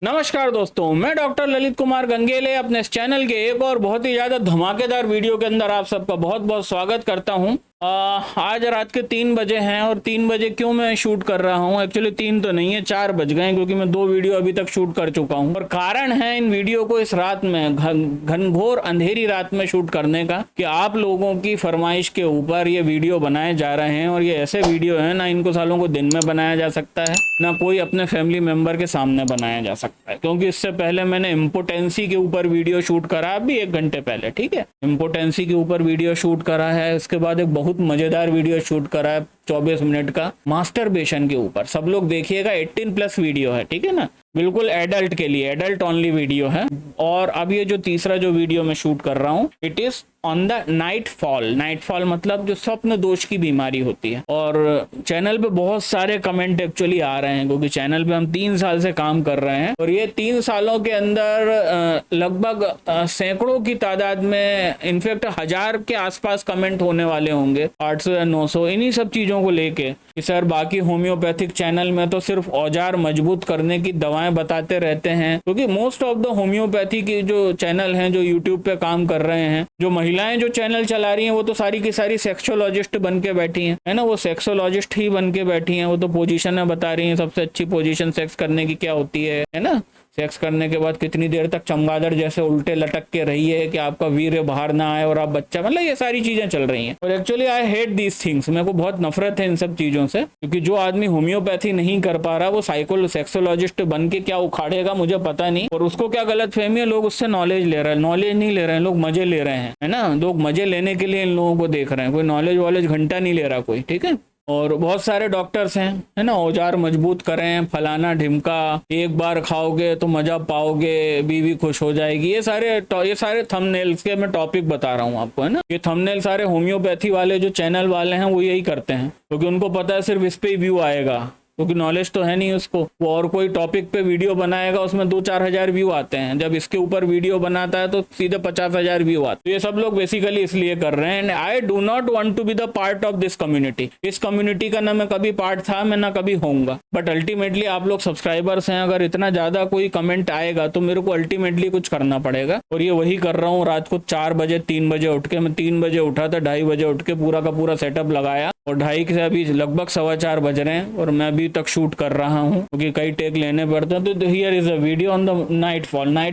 नमस्कार दोस्तों, मैं डॉक्टर ललित कुमार गंगेले अपने इस चैनल के एक और बहुत ही ज़्यादा धमाकेदार वीडियो के अंदर आप सबका बहुत बहुत स्वागत करता हूं। आज रात के 3 बजे हैं और 3 बजे क्यों मैं शूट कर रहा हूं? एक्चुअली 3 तो नहीं है, 4 बज गए क्योंकि मैं 2 वीडियो अभी तक शूट कर चुका हूं। और कारण है इन वीडियो को इस रात में घनघोर अंधेरी रात में शूट करने का कि आप लोगों की फरमाइश के ऊपर ये वीडियो बनाए जा रहे हैं। और ये ऐसे वीडियो है ना, इनको सालों को दिन में बनाया जा सकता है ना कोई अपने फैमिली मेंबर के सामने बनाया जा सकता है। क्योंकि इससे पहले मैंने इम्पोटेंसी के ऊपर वीडियो शूट करा अभी 1 घंटे पहले, ठीक है, इम्पोटेंसी के ऊपर वीडियो शूट करा है। इसके बाद एक बहुत मजेदार वीडियो शूट करा है 24 मिनट का मास्टरबेशन के ऊपर। सब लोग देखिएगा, 18+ वीडियो है, ठीक है ना, बिल्कुल एडल्ट के लिए, एडल्ट ओनली वीडियो है। और अब ये जो तीसरा जो वीडियो मैं शूट कर रहा हूँ, it is on the night fall. Night fall मतलब जो स्वप्न दोष की बीमारी होती है। और चैनल पे बहुत सारे कमेंट एक्चुअली आ रहे हैं क्योंकि चैनल पे हम 3 साल से काम कर रहे हैं और ये 3 सालों के अंदर लगभग सैकड़ों की तादाद में, इनफैक्ट 1000 के आसपास कमेंट होने वाले होंगे, 800 या 900, इन्हीं सब चीजों को लेके कि सर बाकी होम्योपैथिक चैनल में तो सिर्फ औजार मजबूत करने की दवाएं बताते रहते हैं। क्योंकि मोस्ट ऑफ द होम्योपैथी की जो चैनल हैं जो यूट्यूब पे काम कर रहे हैं, जो महिलाएं जो चैनल चला रही हैं वो तो सारी की सारी सेक्सोलॉजिस्ट बन के बैठी हैं, है ना, वो सेक्सोलॉजिस्ट ही बन के बैठी हैं। वो तो पोजीशन बता रही हैं, सबसे अच्छी पोजीशन सेक्स करने की क्या होती है ना, सेक्स करने के बाद कितनी देर तक चमगादड़ जैसे उल्टे लटक के रहिए कि आपका वीर्य बाहर ना आए और आप बच्चा, मतलब ये सारी चीजें चल रही हैं। और actually I hate these things, मेरे को बहुत नफरत है इन सब चीजों से। क्योंकि जो आदमी होम्योपैथी नहीं कर पा रहा वो सेक्सोलॉजिस्ट बन के क्या उखाड़ेगा मुझे पता नहीं। और उसको क्या गलत फहमी है, लोग उससे नॉलेज ले रहे हैं। नॉलेज नहीं ले रहे हैं लोग, मजे ले रहे हैं, है ना। लोग मजे लेने के लिए इन लोगों को देख रहे हैं, कोई नॉलेज वॉलेज घंटा नहीं ले रहा कोई, ठीक है। और बहुत सारे डॉक्टर्स हैं, है ना, औजार मजबूत करें, फलाना ढिमका, एक बार खाओगे तो मजा पाओगे, बीवी खुश हो जाएगी, ये सारे थंबनेल्स के मैं टॉपिक बता रहा हूँ आपको, है ना। ये थंबनेल सारे होम्योपैथी वाले जो चैनल वाले हैं वो यही करते हैं क्योंकि उनको पता है सिर्फ इस पे ही व्यू आएगा, क्योंकि नॉलेज तो है नहीं उसको। वो और कोई टॉपिक पे वीडियो बनाएगा उसमें 2-4 हज़ार व्यू आते हैं, जब इसके ऊपर वीडियो बनाता है तो सीधे 50,000 व्यू आते हैं। तो ये सब लोग बेसिकली इसलिए कर रहे हैं। And I do not want to be the part of this community. इस कम्युनिटी का ना मैं कभी पार्ट था, मैं ना कभी होऊंगा। बट अल्टीमेटली आप लोग सब्सक्राइबर्स हैं, अगर इतना ज्यादा कोई कमेंट आएगा तो मेरे को अल्टीमेटली कुछ करना पड़ेगा। और ये वही कर रहा हूँ। रात को 4 बजे 3 बजे उठ के, मैं 3 बजे उठा था, 2:30 बजे उठ के पूरा का पूरा सेटअप लगाया और 2:30 से अभी लगभग 4:15 बज रहे हैं और मैं अभी तक शूट कर रहा हूं क्योंकि कई टेक लेने पड़ते हैं। तो here is a video on the night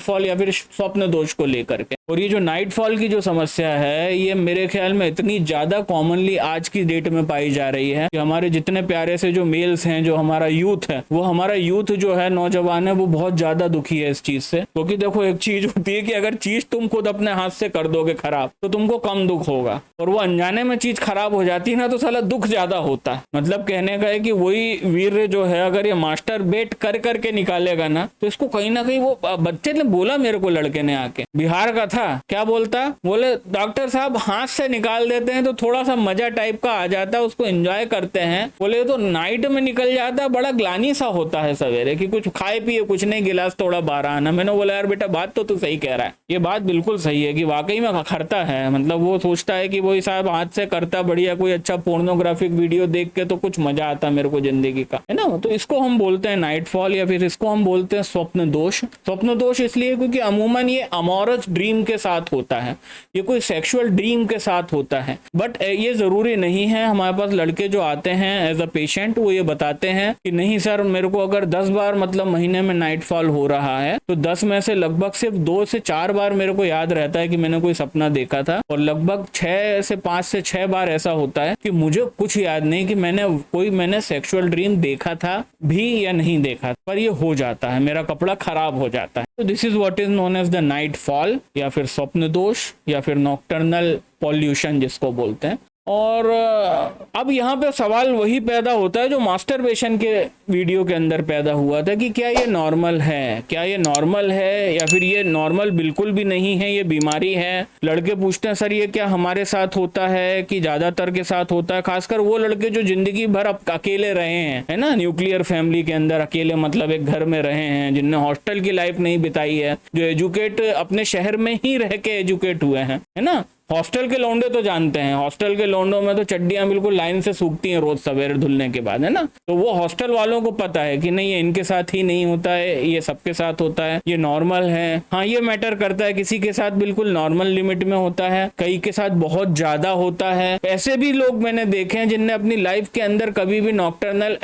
fall या फिर स्वप्न दोष को लेकर के। और ये जो नाइट फॉल की जो समस्या है, ये मेरे ख्याल में इतनी ज्यादा कॉमनली आज की डेट में पाई जा रही है कि हमारे जितने प्यारे से जो मेल्स हैं, जो हमारा यूथ है, वो हमारा यूथ जो है, नौजवान है, वो बहुत ज्यादा दुखी है इस चीज से। क्योंकि देखो एक चीज होती है कि अगर चीज तुम खुद अपने हाथ से कर दोगे खराब तो तुमको कम दुख होगा, और वो अनजाने में चीज खराब हो जाती है ना तो साला दुख ज्यादा होता है। मतलब कहने का है कि वही वीर्य जो है अगर ये मास्टर बेट कर करके निकालेगा ना तो इसको कहीं ना कहीं, वो बच्चे ने बोला मेरे को, लड़के ने आके, बिहार का था, क्या बोलता, बोले डॉक्टर साहब हाथ से निकाल देते हैं तो थोड़ा सा मजा टाइप का आ जाता है, उसको एंजॉय करते हैं। बोले तो नाइट में निकल जाता है, बड़ा ग्लानी सा होता है सवेरे कि कुछ खाए पिए कुछ नहीं, गिलास थोड़ा 12 आना। मैंने बोला यार बेटा बात तो तू सही कह रहा है, ये बात बिल्कुल सही है कि वाकई में खरता है। मतलब वो सोचता है कि वही साहब हाथ से करता बढ़िया, कोई अच्छा पोर्नोग्राफिक वीडियो देख के तो कुछ मजा आता मेरे को जिंदगी का, है ना। तो इसको हम बोलते हैं नाइट फॉल या फिर इसको हम बोलते हैं स्वप्न दोष। स्वप्न दोष इसलिए क्योंकि अमूमन ये अमोरस ड्रीम के साथ होता है, ये कोई सेक्सुअल ड्रीम के साथ होता है। बट ये जरूरी नहीं है। हमारे पास लड़के जो आते हैं एज अ पेशेंट, वो ये बताते हैं कि नहीं सर मेरे को अगर 10 बार मतलब महीने में नाइट फॉल हो रहा है तो 10 में से लगभग सिर्फ 2 से 4 बार मेरे को याद रहता है कि मैंने कोई सपना देखा था, और लगभग 5 से 6 बार ऐसा होता है कि मुझे कुछ याद नहीं कि मैंने सेक्सुअल ड्रीम देखा था भी या नहीं देखा, पर ये हो जाता है, मेरा कपड़ा खराब हो जाता है। तो this is what is known as the night fall या फिर स्वप्न दोष या फिर नॉक्टर्नल पॉल्यूशन जिसको बोलते हैं। और अब यहाँ पे सवाल वही पैदा होता है जो मास्टरबेशन के वीडियो के अंदर पैदा हुआ था कि क्या ये नॉर्मल है, क्या ये नॉर्मल है या फिर ये नॉर्मल बिल्कुल भी नहीं है, ये बीमारी है। लड़के पूछते हैं सर ये क्या हमारे साथ होता है कि ज्यादातर के साथ होता है, खासकर वो लड़के जो जिंदगी भर अब अकेले रहे हैं, है ना, न्यूक्लियर फैमिली के अंदर अकेले, मतलब एक घर में रहे हैं, जिनने हॉस्टल की लाइफ नहीं बिताई है, जो एजुकेट अपने शहर में ही रह के एजुकेट हुए हैं, है ना। हॉस्टल के लौंडे तो जानते हैं, हॉस्टल के लौंडों में तो चड्डियां बिल्कुल लाइन से सूखती हैं रोज सवेरे धुलने के बाद, है ना। तो वो हॉस्टल वालों को पता है कि नहीं, ये इनके साथ ही नहीं होता है, ये सबके साथ होता है, ये नॉर्मल है। हाँ, ये मैटर करता है, किसी के साथ बिल्कुल नॉर्मल लिमिट में होता है, कई के साथ बहुत ज्यादा होता है। ऐसे भी लोग मैंने देखे हैं जिनने अपनी लाइफ के अंदर कभी भी नॉक्टर्नल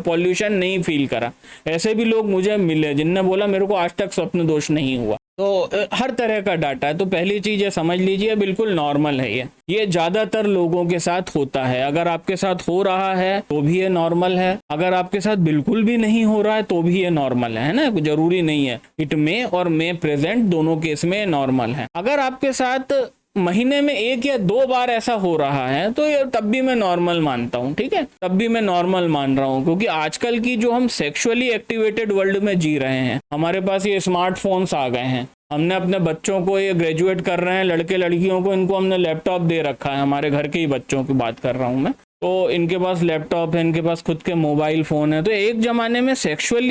पॉल्यूशन नहीं फील करा। ऐसे भी लोग मुझे मिले जिनने बोला मेरे को आज तक स्वप्न दोष नहीं हुआ। तो हर तरह का डाटा है। तो पहली चीज ये समझ लीजिए, बिल्कुल नॉर्मल है ये ज्यादातर लोगों के साथ होता है। अगर आपके साथ हो रहा है तो भी ये नॉर्मल है, अगर आपके साथ बिल्कुल भी नहीं हो रहा है तो भी ये नॉर्मल है ना। जरूरी नहीं है, इट मे और मे प्रेजेंट दोनों केस में नॉर्मल है। अगर आपके साथ महीने में 1 या 2 बार ऐसा हो रहा है तो ये तब भी मैं नॉर्मल मानता हूँ, ठीक है, तब भी मैं नॉर्मल मान रहा हूँ। क्योंकि आजकल की जो हम सेक्सुअली एक्टिवेटेड वर्ल्ड में जी रहे हैं, हमारे पास ये स्मार्टफोन्स आ गए हैं, हमने अपने बच्चों को, ये ग्रेजुएट कर रहे हैं लड़के लड़कियों को, इनको हमने लैपटॉप दे रखा है, हमारे घर के ही बच्चों की बात कर रहा हूँ मैं। तो इनके पास लैपटॉप है, इनके पास खुद के मोबाइल फोन है। तो एक जमाने में सेक्सुअल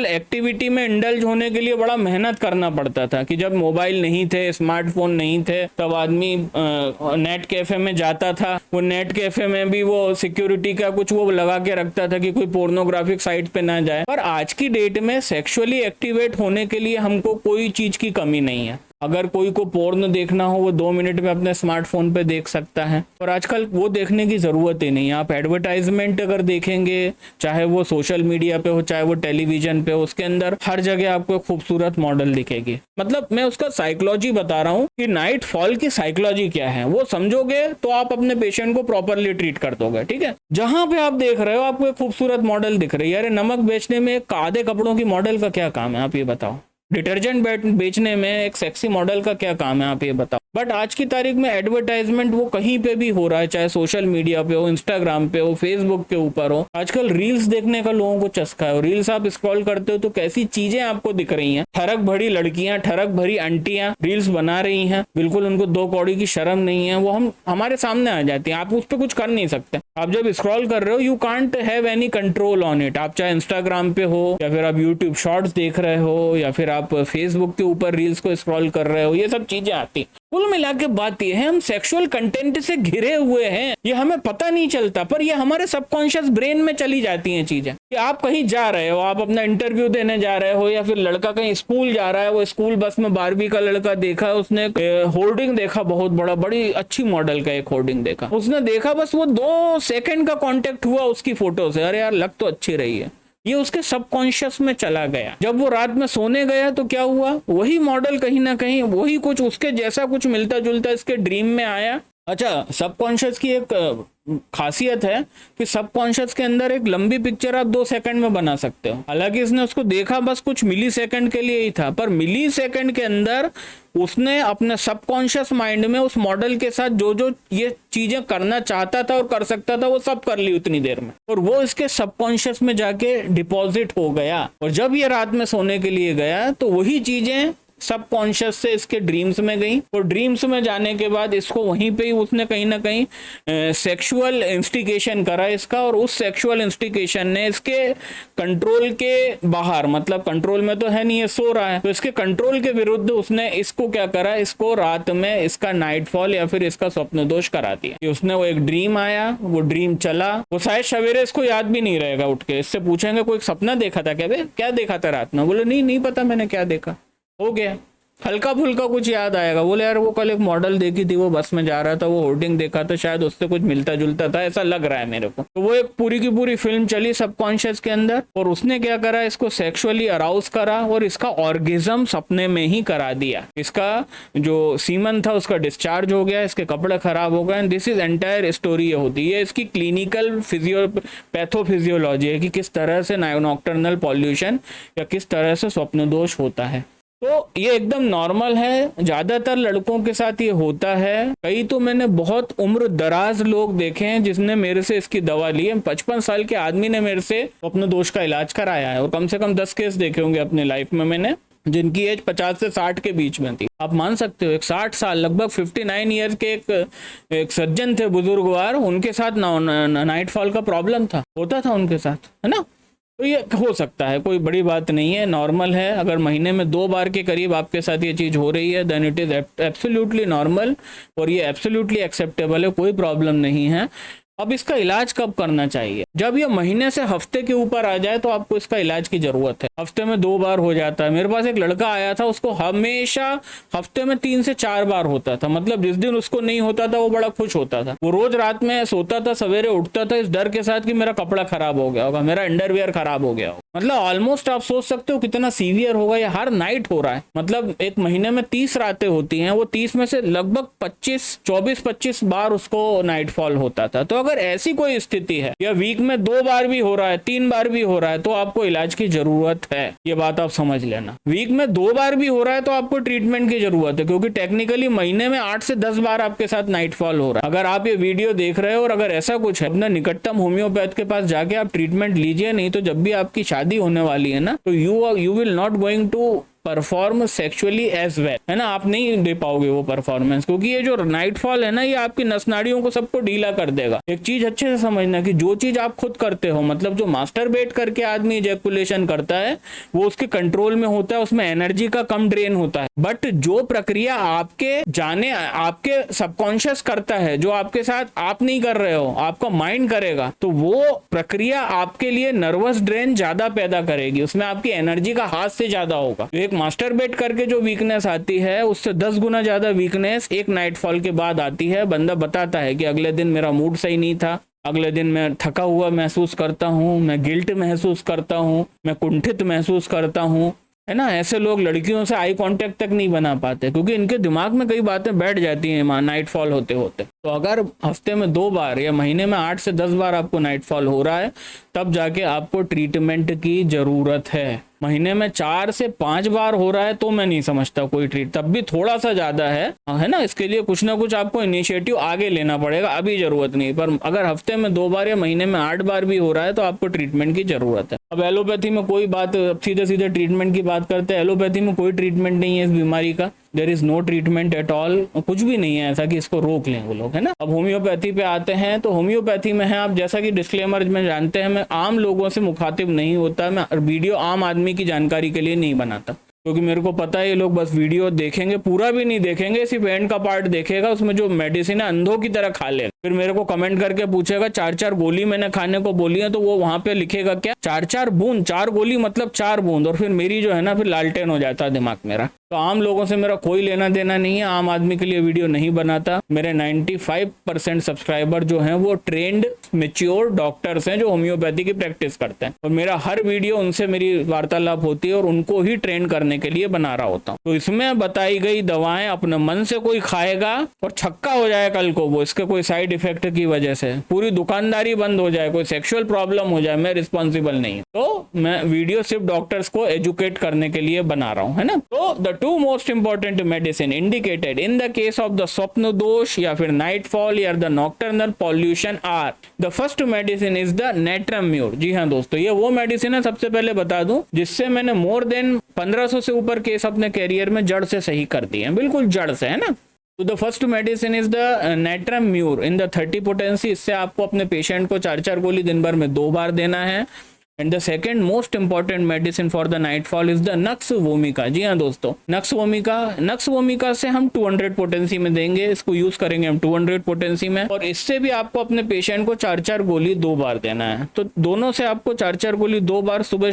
एक्टिविटी में इंडल्ज होने के लिए बड़ा मेहनत करना पड़ता था कि जब मोबाइल नहीं थे, स्मार्टफोन नहीं थे, तब आदमी नेट कैफे में जाता था। वो नेट कैफे में भी वो सिक्योरिटी का कुछ वो लगा के रखता था कि कोई पोर्नोग्राफिक साइट पे ना जाए। पर आज की डेट में सेक्सुअली एक्टिवेट होने के लिए हमको कोई चीज की कमी नहीं है। अगर कोई को पोर्न देखना हो वो 2 मिनट में अपने स्मार्टफोन पे देख सकता है। और आजकल वो देखने की जरूरत ही नहीं है। आप एडवर्टाइजमेंट अगर देखेंगे, चाहे वो सोशल मीडिया पे हो चाहे वो टेलीविजन पे हो, उसके अंदर हर जगह आपको खूबसूरत मॉडल दिखेगी। मतलब मैं उसका साइकोलॉजी बता रहा हूँ कि नाइट फॉल की साइकोलॉजी क्या है, वो समझोगे तो आप अपने पेशेंट को प्रॉपरली ट्रीट कर दोगे, ठीक है। जहां पे आप देख रहे हो आपको एक खूबसूरत मॉडल दिख रही है, अरे नमक बेचने में एक आधे कपड़ों की मॉडल का क्या काम है, आप ये बताओ। डिटर्जेंट बेचने में एक सेक्सी मॉडल का क्या काम है, आप ये बताओ। बट आज की तारीख में एडवर्टाइजमेंट वो कहीं पे भी हो रहा है, चाहे सोशल मीडिया पे हो, इंस्टाग्राम पे हो, फेसबुक के ऊपर हो। आजकल रील्स देखने का लोगों को चस्का है। रील्स आप स्क्रॉल करते हो तो कैसी चीजें आपको दिख रही हैं। ठरक भरी लड़कियां, ठरक भरी आंटियां रील्स बना रही हैं, बिल्कुल उनको 2 कौड़ी की शर्म नहीं है, वो हमारे सामने आ जाती है। आप उस पर कुछ कर नहीं सकते। आप जब स्क्रॉल कर रहे हो, you can't have any control on it. आप चाहे इंस्टाग्राम पे हो, या फिर आप यूट्यूब शॉर्ट्स देख रहे हो, या फिर आप फेसबुक के ऊपर रील्स को स्क्रॉल कर रहे हो, ये सब चीजें आती। कुल मिला के बात ये है, हम सेक्सुअल कंटेंट से घिरे हुए हैं, ये हमें पता नहीं चलता, पर ये हमारे सबकॉन्शियस ब्रेन में चली जाती हैं चीजें। कि आप कहीं जा रहे हो, आप अपना इंटरव्यू देने जा रहे हो, या फिर लड़का कहीं स्कूल जा रहा है, वो स्कूल बस में बारहवीं का लड़का देखा, उसने होर्डिंग देखा, बहुत बड़ी अच्छी मॉडल का एक होर्डिंग देखा, उसने देखा, बस वो 2 सेकंड का कांटेक्ट हुआ उसकी फोटो से, अरे यार लग तो अच्छी रही है, ये उसके सबकॉन्शियस में चला गया। जब वो रात में सोने गया तो क्या हुआ, वही मॉडल कहीं ना कहीं वही कुछ उसके जैसा कुछ मिलता जुलता इसके ड्रीम में आया। अच्छा, सबकॉन्शियस की एक खासियत है कि सबकॉन्शियस के अंदर एक लंबी पिक्चर आप 2 सेकंड में बना सकते हो। हालांकि इसने उसको देखा बस कुछ मिली सेकंड के लिए ही था, पर मिली सेकंड के अंदर उसने अपने सबकॉन्शियस माइंड में उस मॉडल के साथ जो जो ये चीजें करना चाहता था और कर सकता था वो सब कर ली उतनी देर में, और वो इसके सबकॉन्शियस में जाके डिपॉजिट हो गया। और जब ये रात में सोने के लिए गया तो वही चीजें सबकॉन्शियस से इसके ड्रीम्स में गई, और ड्रीम्स में जाने के बाद इसको वहीं पे ही उसने कहीं ना कहीं सेक्सुअल इंस्टिगेशन करा इसका, और उस सेक्सुअल इंस्टिगेशन ने इसके कंट्रोल के बाहर, मतलब कंट्रोल में तो है नहीं, ये सो रहा है, तो इसके कंट्रोल के विरुद्ध उसने इसको क्या करा, इसको रात में इसका नाइटफॉल या फिर इसका स्वप्न दोष करा दिया। कि उसने वो एक ड्रीम आया, वो ड्रीम चला, वो शायद सवेरे इसको याद भी नहीं रहेगा, उठ के इससे पूछेंगे कोई सपना देखा था क्या, क्या देखा था रात में, बोले नहीं पता मैंने क्या देखा, हो गया। हल्का फुल्का कुछ याद आएगा, बोले यार वो कल एक मॉडल देखी थी, वो बस में जा रहा था, वो होर्डिंग देखा था, शायद उससे कुछ मिलता जुलता था, ऐसा लग रहा है मेरे को। तो वो एक पूरी की पूरी फिल्म चली सबकॉन्शियस के अंदर, और उसने क्या करा, इसको सेक्सुअली अराउज करा, और इसका ऑर्गेज्म सपने में ही करा दिया। इसका जो सीमन था उसका डिस्चार्ज हो गया, इसके कपड़े खराब हो गए। दिस इज एंटायर स्टोरी होती है इसकी क्लिनिकल पैथोफिजियोलॉजी है कि किस तरह से नॉक्टर्नल पॉल्यूशन या किस तरह से स्वप्न दोष होता है। तो ये एकदम नॉर्मल है, ज्यादातर लड़कों के साथ ये होता है। कई तो मैंने बहुत उम्र दराज लोग देखे हैं जिसने मेरे से इसकी दवा ली है। 55 साल के आदमी ने मेरे से अपने दोष का इलाज कराया है, और कम से कम 10 केस देखे होंगे अपने लाइफ में मैंने, जिनकी एज 50 से 60 के बीच में थी। आप मान सकते हो एक 60 साल लगभग 59 ईयर्स के एक सज्जन थे बुजुर्गवार, उनके साथ नाइटफॉल का प्रॉब्लम था, होता था उनके साथ, है ना। तो ये हो सकता है, कोई बड़ी बात नहीं है, नॉर्मल है। अगर महीने में 2 बार के करीब आपके साथ ये चीज़ हो रही है then it is absolutely normal और ये एब्सोल्युटली एक्सेप्टेबल है, कोई प्रॉब्लम नहीं है। अब इसका इलाज कब करना चाहिए? जब ये महीने से हफ्ते के ऊपर आ जाए तो आपको इसका इलाज की जरूरत है। हफ्ते में 2 बार हो जाता है। मेरे पास एक लड़का आया था, उसको हमेशा हफ्ते में 3 से 4 बार होता था। मतलब जिस दिन उसको नहीं होता था वो बड़ा खुश होता था। वो रोज रात में सोता था, सवेरे उठता था इस डर के साथ कि मेरा कपड़ा खराब हो गया होगा, मेरा अंडरवियर खराब हो गया होगा। मतलब ऑलमोस्ट आप सोच सकते हो कितना सीवियर होगा। ये हर नाइट हो रहा है। मतलब एक महीने में 30 रातें होती हैं, वो 30 में से लगभग 24-25 बार उसको नाइटफॉल होता था। तो अगर ऐसी कोई स्थिति है या वीक में 2 बार भी हो रहा है, 3 बार भी हो रहा है, तो आपको इलाज की जरूरत है। ये बात आप समझ लेना। वीक में 2 बार भी हो रहा है तो आपको ट्रीटमेंट की जरूरत है, क्योंकि टेक्निकली महीने में 8 से 10 बार आपके साथ नाइटफॉल हो रहा है। अगर आप ये वीडियो देख रहे हो और अगर ऐसा कुछ है, अपना निकटतम होम्योपैथ के पास जाके आप ट्रीटमेंट लीजिए। नहीं तो जब भी आपकी शादी होने वाली है ना, तो you will not going to perform sexually as well, है ना। आप नहीं दे पाओगे वो परफॉर्मेंस, क्योंकि ये जो नाइटफॉल है ना, ये आपकी नस नाड़ियों को सबको ढीला कर देगा। एक चीज अच्छे से समझना कि जो चीज आप खुद करते हो, मतलब जो मास्टरबेट करके आदमी इजैकुलेशन करता है वो उसके कंट्रोल में होता है, उसमें एनर्जी का कम ड्रेन होता है। बट जो प्रक्रिया आपके सबकॉन्शियस करता है, जो आपके साथ आप नहीं कर रहे हो, आपका माइंड करेगा, तो वो प्रक्रिया आपके लिए नर्वस ड्रेन ज्यादा पैदा करेगी, उसमें आपकी एनर्जी का हाथ से ज्यादा होगा। एक मास्टरबेट करके जो वीकनेस आती है उससे 10 गुना ज्यादा वीकनेस एक नाइटफॉल के बाद आती है। बंदा बताता है कि अगले दिन मेरा मूड सही नहीं था, अगले दिन मैं थका हुआ महसूस करता हूँ, मैं गिल्ट महसूस करता हूँ, मैं कुंठित महसूस करता हूँ, है ना। ऐसे लोग लड़कियों से आई कांटेक्ट तक नहीं बना पाते, क्योंकि इनके दिमाग में कई बातें बैठ जाती हैं नाइटफॉल होते होते। तो अगर हफ्ते में 2 बार या महीने में 8 से 10 बार आपको नाइटफॉल हो रहा है, तब जाके आपको ट्रीटमेंट की जरूरत है। महीने में 4 से 5 बार हो रहा है तो मैं नहीं समझता कोई तब भी थोड़ा सा ज्यादा है ना। इसके लिए कुछ ना कुछ आपको इनिशिएटिव आगे लेना पड़ेगा, अभी जरूरत नहीं। पर अगर हफ्ते में 2 बार या महीने में 8 बार भी हो रहा है तो आपको ट्रीटमेंट की जरूरत है। अब एलोपैथी में कोई बात, सीधे सीधे ट्रीटमेंट की बात करते हैं। एलोपैथी में कोई ट्रीटमेंट नहीं है इस बीमारी का, there is no treatment at all. कुछ भी नहीं है ऐसा कि इसको रोक लें वो लोग, है ना। अब होम्योपैथी पे आते हैं, तो होम्योपैथी में है, आप जैसा कि डिस्क्लेमर में जानते हैं, मैं आम लोगों से मुखातिब नहीं होता, मैं वीडियो आम आदमी की जानकारी के लिए नहीं बनाता, क्योंकि मेरे को पता है ये लोग बस वीडियो देखेंगे, पूरा भी नहीं देखेंगे, सिर्फ एंड का पार्ट देखेगा, उसमें जो मेडिसिन है अंधों की तरह खा लेगा। फिर मेरे को कमेंट करके पूछेगा 4-4 गोली मैंने खाने को बोली है, तो वो वहां पे लिखेगा क्या 4-4 बूंद, 4 गोली मतलब 4 बूंद, और फिर मेरी जो है ना, फिर लालटेन हो जाता है दिमाग मेरा। तो आम लोगों से मेरा कोई लेना देना नहीं है, आम आदमी के लिए वीडियो नहीं बनाता। मेरे 95% सब्सक्राइबर जो हैं वो ट्रेंड मैच्योर डॉक्टर्स हैं जो होम्योपैथी की प्रैक्टिस करते हैं, और मेरा हर वीडियो उनसे मेरी वार्तालाप होती है और उनको ही ट्रेन करने के लिए बना रहा होता हूँ। तो इसमें बताई गई दवाएं अपने मन से कोई खाएगा और छक्का हो जाए कल को वो, इसके कोई साइड इफेक्ट की वजह से पूरी दुकानदारी बंद हो जाए, कोई सेक्सुअल प्रॉब्लम हो जाए, मैं रिस्पॉन्सिबल नहीं हूँ। तो मैं वीडियो सिर्फ डॉक्टर्स को एजुकेट करने के लिए बना रहा हूँ, है ना। तो the 2 most important medicine indicated in the case of the swapna dosh या फिर नाइटफॉल या the nocturnal pollution are, the first medicine is the natrum mur. जी हाँ दोस्तों, ये वो मेडिसिन है, सबसे पहले बता दूं, जिससे मैंने मोर देन 1500 से ऊपर केस अपने कैरियर में जड़ से सही कर दिए हैं, बिल्कुल जड़ से, है ना। तो the first medicine is the natrum mur in the 30 potency. इससे आपको अपने पेशेंट को 4-4 गोली दिन भर में 2 बार देना है। And the second most important medicine for the nightfall is the nux vomica. जी हाँ दोस्तों, नक्स वोमिका से हम 200 पोटेंसी में देंगे, इसको यूज करेंगे हम 200 पोटेंसी में, और इससे भी आपको अपने पेशेंट को 4-4 गोली 2 बार देना है। तो दोनों से आपको 4-4 गोली 2 बार सुबह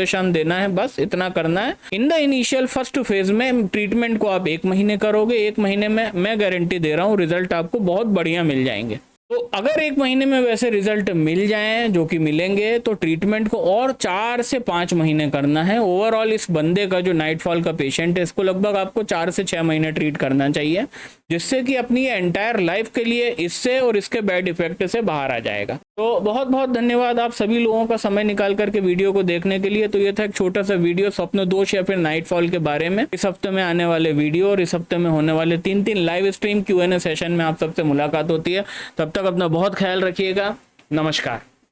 शाम देना है, बस इतना करना है। In the initial first phase में ट्रीटमेंट को आप 1 महीने करोगे, 1 महीने में मैं गारंटी दे रहा हूँ रिजल्ट आपको बहुत बढ़िया मिल जाएंगे। तो अगर 1 महीने में वैसे रिजल्ट मिल जाएं, जो कि मिलेंगे, तो ट्रीटमेंट को और 4 से 5 महीने करना है। ओवरऑल इस बंदे का जो नाइटफॉल का पेशेंट है, इसको लगभग आपको 4 से 6 महीने ट्रीट करना चाहिए, जिससे कि अपनी एंटायर लाइफ के लिए इससे और इसके बैड इफेक्ट से बाहर आ जाएगा। तो बहुत बहुत धन्यवाद आप सभी लोगों का समय निकाल करके वीडियो को देखने के लिए। तो ये था एक छोटा सा वीडियो स्वप्न दोष या फिर नाइटफॉल के बारे में। इस हफ्ते में आने वाले वीडियो और इस हफ्ते में होने वाले 3 लाइव स्ट्रीम Q&A सेशन में आप सबसे मुलाकात होती है। तब तक अपना बहुत ख्याल रखिएगा। नमस्कार।